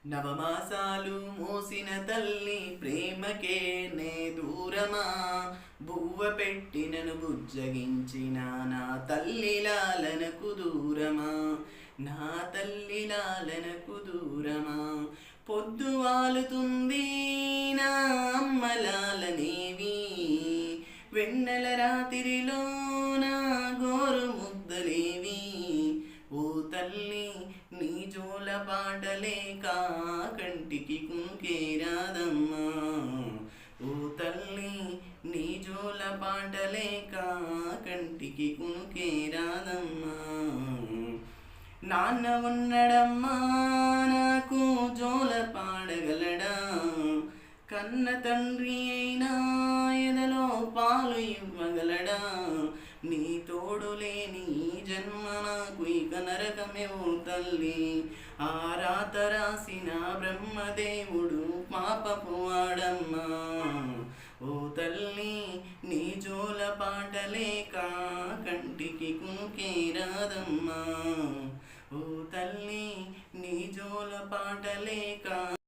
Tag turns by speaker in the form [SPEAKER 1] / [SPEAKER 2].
[SPEAKER 1] నవమాసాలు మోసిన తల్లి ప్రేమకే నే దూరమా, బువ్వ పెట్టినను బుజ్జగించిన నా తల్లి లాలనకు దూరమా, నా తల్లి లాలనకు దూరమా. పొద్దు వాలుతుంది నా అమ్మలాలనేవి, వెన్నెల రాత్రిలో నా గోరు ముద్దలేవి. ఓ తల్లి నీ జోల పాటలేక కంటికి కునుకే రాదమ్మా, ఓ తల్లి నీ జోల పాటలేక కంటికి కునుకే రాదమ్మా. నాన్న ఉన్నడమ్మా నాకు జోల పాడగలడా, కన్న తండ్రి అయినా ఎదలో పాలు ఇవ్వగలడా. నీ తోడు లేని జన్మ నాకు ఇక నరకమే ఓ తల్లి, ఆ రాత రాసిన బ్రహ్మదేవుడు పాపపు వాడమ్మా. ఓ తల్లి నీ జోల పాటలేక కంటికి కునుకే రాదమ్మా, ఓ తల్లి నీ జోల పాటలేక